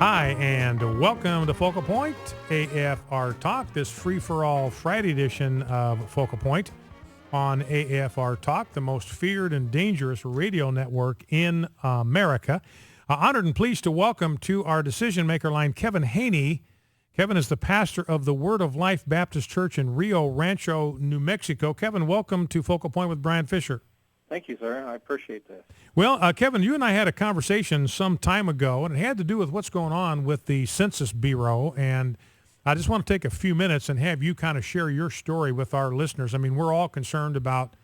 Hi, and welcome to Focal Point, AFR Talk, this free-for-all Friday edition of Focal Point on AFR Talk, the most feared and dangerous radio network in America. Honored and pleased to welcome to our decision maker line Kevin Haney. Kevin is the pastor of the Word of Life Baptist Church in Rio Rancho, New Mexico. Kevin, welcome to Focal Point with Brian Fisher. Thank you, sir. I appreciate that. Well, Kevin, you and I had a conversation some time ago, and it had to do with what's going on with the Census Bureau. And I just want to take a few minutes and have you kind of share your story with our listeners. I mean, we're all concerned about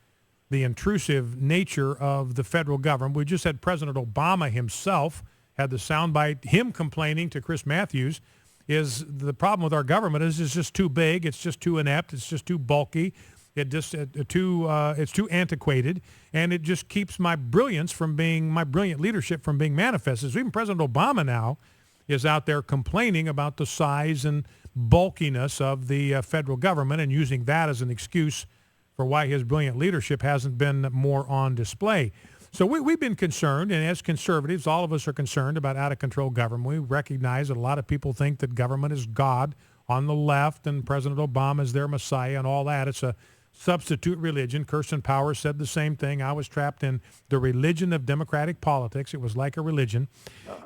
the intrusive nature of the federal government. We just had President Obama himself had the soundbite, him complaining to Chris Matthews, is the problem with our government is it's just too big, it's just too inept, it's just too bulky. It's too antiquated, and it just keeps my brilliant leadership from being manifested. So even President Obama now is out there complaining about the size and bulkiness of the federal government and using that as an excuse for why his brilliant leadership hasn't been more on display. So we've been concerned, and as conservatives, all of us are concerned about out-of-control government. We recognize that a lot of people think that government is God on the left, and President Obama is their messiah and all that. It's a substitute religion. Kirsten Powers said the same thing. I was trapped in the religion of democratic politics. It was like a religion.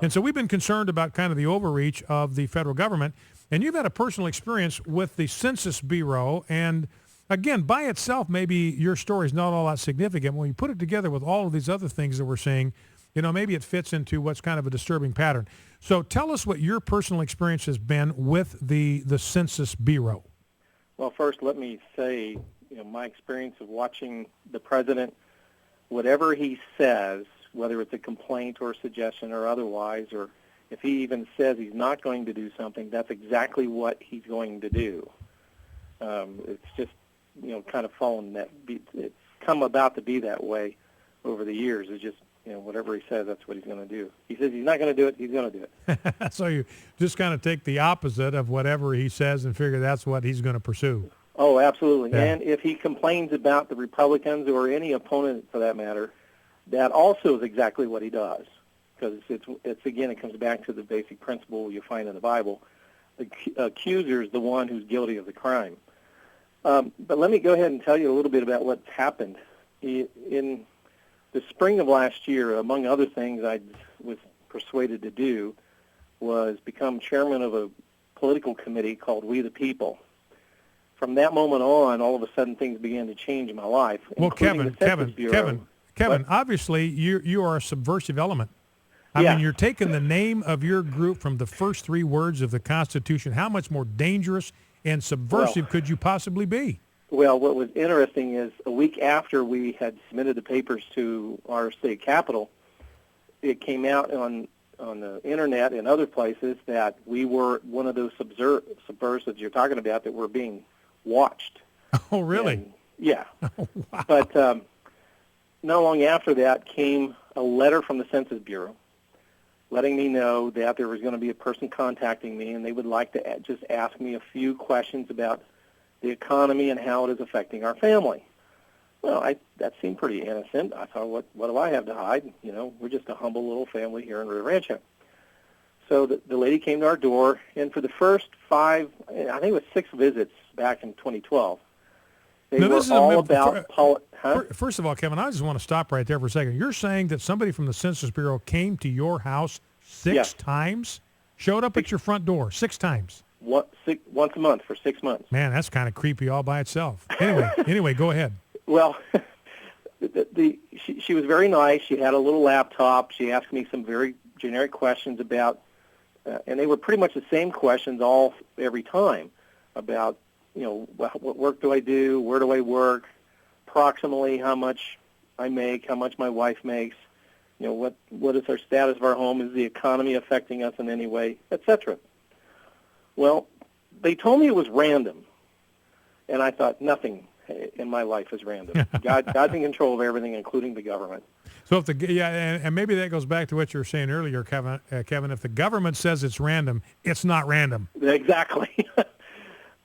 And so we've been concerned about kind of the overreach of the federal government. And you've had a personal experience with the Census Bureau. And again, by itself, maybe your story is not all that significant. When you put it together with all of these other things that we're seeing, you know, maybe it fits into what's kind of a disturbing pattern. So tell us what your personal experience has been with the Census Bureau. Well, first, let me say, my experience of watching the president, whatever he says, whether it's a complaint or a suggestion or otherwise, or if he even says he's not going to do something, that's exactly what he's going to do. It's just, kind of fallen that. It's come about to be that way over the years. It's just, whatever he says, that's what he's going to do. He says he's not going to do it, he's going to do it. So you just kind of take the opposite of whatever he says and figure that's what he's going to pursue. Oh, absolutely. Yeah. And if he complains about the Republicans or any opponent for that matter, that also is exactly what he does. Because it's again, it comes back to the basic principle you find in the Bible. The accuser is the one who's guilty of the crime. But let me go ahead and tell you a little bit about what's happened. In the spring of last year, among other things I was persuaded to do was become chairman of a political committee called We the People. From that moment on, all of a sudden things began to change in my life. Well, Kevin, obviously you are a subversive element. I mean, you're taking the name of your group from the first three words of the Constitution. How much more dangerous and subversive could you possibly be? Well, what was interesting is a week after we had submitted the papers to our state capitol, it came out on the internet and other places that we were one of those subversives you're talking about that were being watched. Oh, really? And, yeah. Oh, wow. But not long after that came a letter from the Census Bureau letting me know that there was going to be a person contacting me, and they would like to just ask me a few questions about the economy and how it is affecting our family. Well, that seemed pretty innocent. I thought, what do I have to hide? We're just a humble little family here in Rio Rancho. So the lady came to our door, and for the first 5, I think it was 6 visits back in 2012, they were all about First of all, Kevin, I just want to stop right there for a second. You're saying that somebody from the Census Bureau came to your house 6 times? Showed up at your front door 6 times? Once a month for 6 months. Man, that's kind of creepy all by itself. Anyway, go ahead. Well, she was very nice. She had a little laptop. She asked me some very generic questions about, and they were pretty much the same questions every time about, what work do I do? Where do I work? Approximately how much I make, how much my wife makes, what is our status of our home? Is the economy affecting us in any way, etc. Well, they told me it was random, and I thought nothing in my life is random. God's in control of everything, including the government. So and maybe that goes back to what you were saying earlier, Kevin. If the government says it's random, it's not random. Exactly.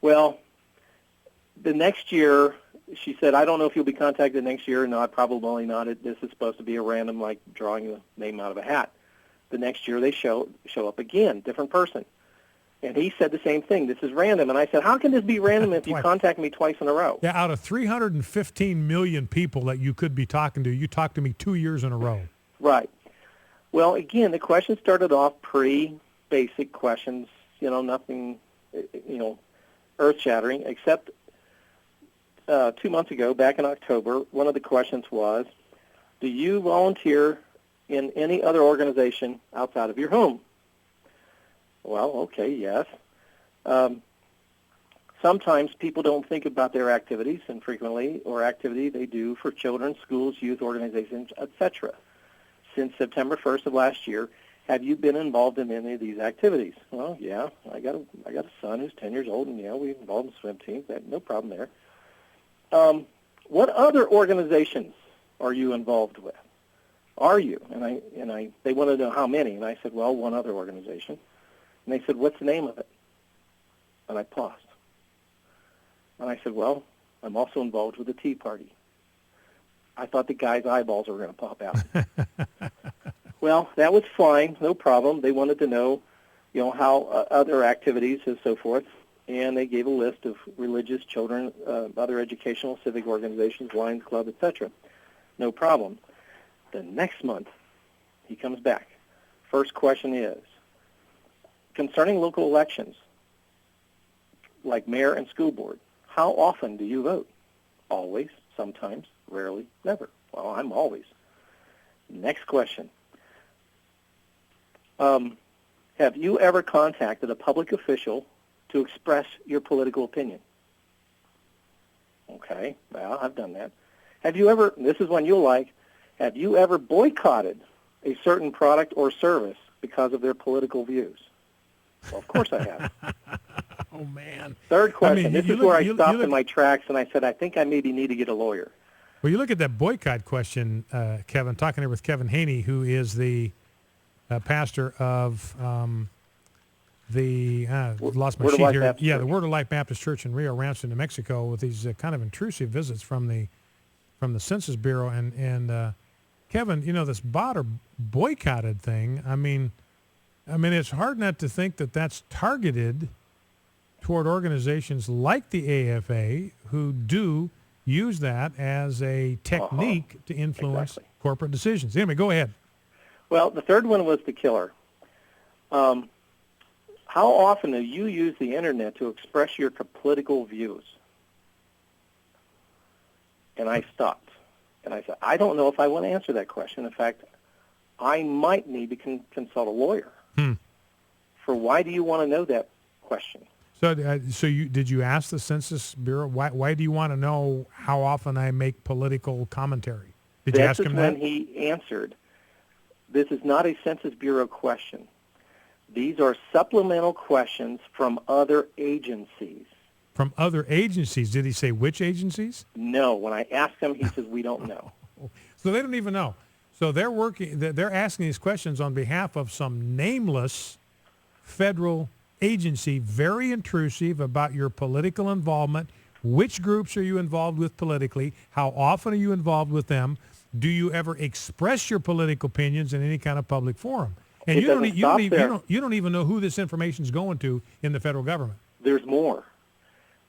Well, the next year, she said, I don't know if you'll be contacted next year. No, probably not. This is supposed to be a random, like drawing a name out of a hat. The next year they show up again, different person. And he said the same thing. This is random. And I said, how can this be random if you contact me twice in a row? Yeah, out of 315 million people that you could be talking to, you talked to me 2 years in a row. Right. Well, again, the question started off pretty basic questions, nothing, earth-shattering, except 2 months ago, back in October, one of the questions was, do you volunteer in any other organization outside of your home? Well, okay, yes. Sometimes people don't think about their activities, and frequently, or activity they do for children, schools, youth organizations, etc. Since September 1st of last year, have you been involved in any of these activities? Well, yeah, I got a son who's 10 years old, and we're involved in swim teams. No problem there. What other organizations are you involved with? Are you? And they wanted to know how many, and I said, well, one other organization. And they said, what's the name of it? And I paused. And I said, well, I'm also involved with the Tea Party. I thought the guy's eyeballs were going to pop out. Well, that was fine, no problem. They wanted to know, how other activities and so forth, and they gave a list of religious, children, other educational, civic organizations, Lions Club, etc. No problem. The next month, he comes back. First question is, concerning local elections, like mayor and school board, how often do you vote? Always, sometimes, rarely, never. Well, I'm always. Next question. Have you ever contacted a public official to express your political opinion? Okay, well, I've done that. Have you ever, this is one you'll like, have you ever boycotted a certain product or service because of their political views? Well, of course I have. Oh, man. Third question. This is where I stopped in my tracks, and I said, I think I maybe need to get a lawyer. Well, you look at that boycott question, Kevin, talking here with Kevin Haney, who is the pastor of lost my sheet here. Yeah, the Word of Life Baptist Church in Rio Rancho, New Mexico, with these kind of intrusive visits from the Census Bureau. And Kevin, this bought or boycotted thing, I mean, it's hard not to think that that's targeted toward organizations like the AFA who do use that as a technique to influence corporate decisions. Anyway, go ahead. Well, the third one was the killer. How often do you use the Internet to express your political views? And I stopped. And I said, I don't know if I want to answer that question. In fact, I might need to consult a lawyer. For why do you want to know that question? So did you ask the Census Bureau, why do you want to know how often I make political commentary? Did you ask him that? This is when he answered, this is not a Census Bureau question. These are supplemental questions from other agencies. From other agencies? Did he say which agencies? No. When I asked him, he says, we don't know. So they don't even know. So they're asking these questions on behalf of some nameless federal agency, very intrusive about your political involvement. Which groups are you involved with politically? How often are you involved with them? Do you ever express your political opinions in any kind of public forum? And you don't even know who this information is going to in the federal government. There's more.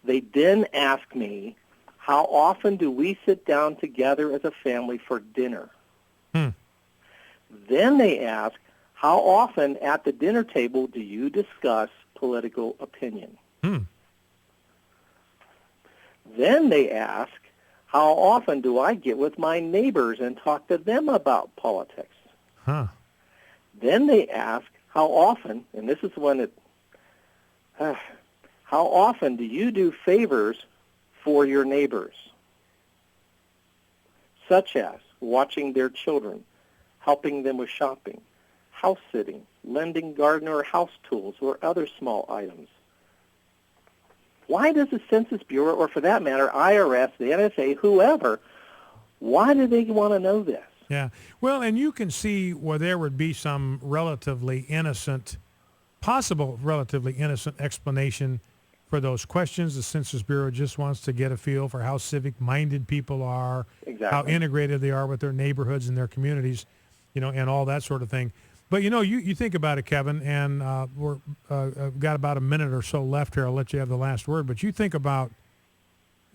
They then ask me, how often do we sit down together as a family for dinner? Then they ask, how often at the dinner table do you discuss political opinion? Then they ask, how often do I get with my neighbors and talk to them about politics? Then they ask, how often, and this is one that, how often do you do favors for your neighbors, such as watching their children, helping them with shopping, house sitting, lending garden or house tools, or other small items? Why does the Census Bureau, or for that matter, IRS, the NSA, whoever, why do they want to know this? Yeah. Well, and you can see where there would be some possible relatively innocent explanation for those questions. The Census Bureau just wants to get a feel for how civic-minded people are, how integrated they are with their neighborhoods and their communities, and all that sort of thing. But, you think about it, Kevin, and we're got about a minute or so left here. I'll let you have the last word. But you think about,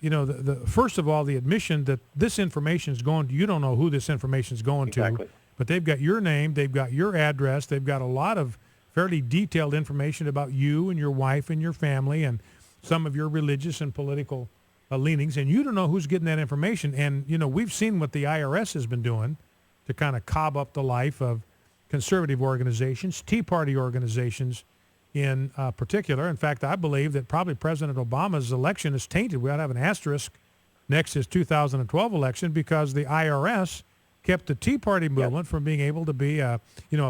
the first of all, the admission that this information is going to, you don't know who this information is going Exactly. to, but they've got your name, they've got your address, they've got a lot of fairly detailed information about you and your wife and your family and some of your religious and political leanings, and you don't know who's getting that information. And, we've seen what the IRS has been doing to kind of cob up the life of conservative organizations, Tea Party organizations in particular. In fact, I believe that probably President Obama's election is tainted. We ought to have an asterisk next to his 2012 election because the IRS kept the Tea Party movement from being able to be a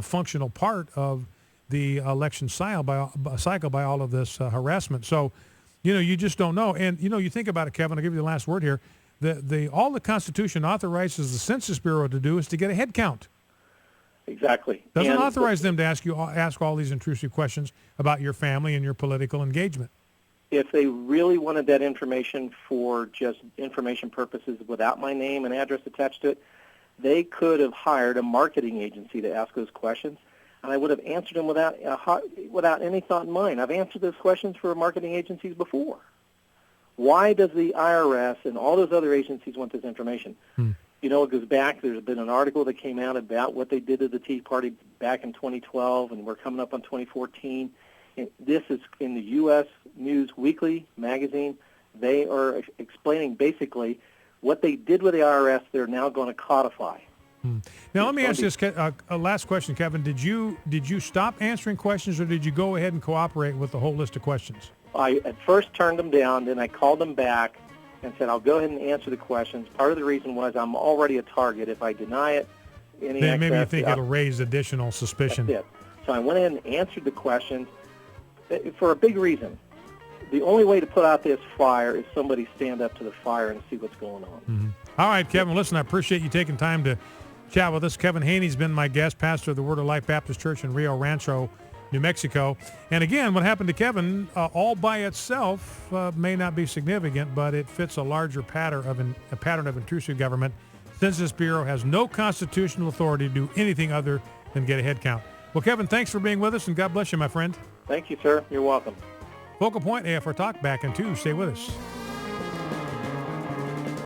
functional part of the election cycle by all of this harassment. So, you just don't know. And, you think about it, Kevin, I'll give you the last word here. All the Constitution authorizes the Census Bureau to do is to get a head count. Exactly. Doesn't authorize them to ask all these intrusive questions about your family and your political engagement. If they really wanted that information for just information purposes without my name and address attached to it, they could have hired a marketing agency to ask those questions, and I would have answered them without any thought in mind. I've answered those questions for marketing agencies before. Why does the IRS and all those other agencies want this information? It goes back. There's been an article that came out about what they did to the Tea Party back in 2012, and we're coming up on 2014. And this is in the U.S. News Weekly magazine. They are explaining basically what they did with the IRS. They're now going to codify. Now, let me ask you this a last question, Kevin. Did you stop answering questions, or did you go ahead and cooperate with the whole list of questions? I at first turned them down, then I called them back and said, I'll go ahead and answer the questions. Part of the reason was I'm already a target. If I deny it, then maybe you think it'll raise additional suspicion. That's it. So I went in and answered the questions for a big reason. The only way to put out this fire is somebody stand up to the fire and see what's going on. Mm-hmm. All right, Kevin, listen, I appreciate you taking time to chat with us. Kevin Haney's been my guest, pastor of the Word of Life Baptist Church in Rio Rancho, New Mexico. And again, what happened to Kevin all by itself may not be significant, but it fits a larger pattern of intrusive government. Census Bureau has no constitutional authority to do anything other than get a head count. Well, Kevin, thanks for being with us, and God bless you, my friend. Thank you, sir. You're welcome. Focal Point AFR Talk back in 2. Stay with us.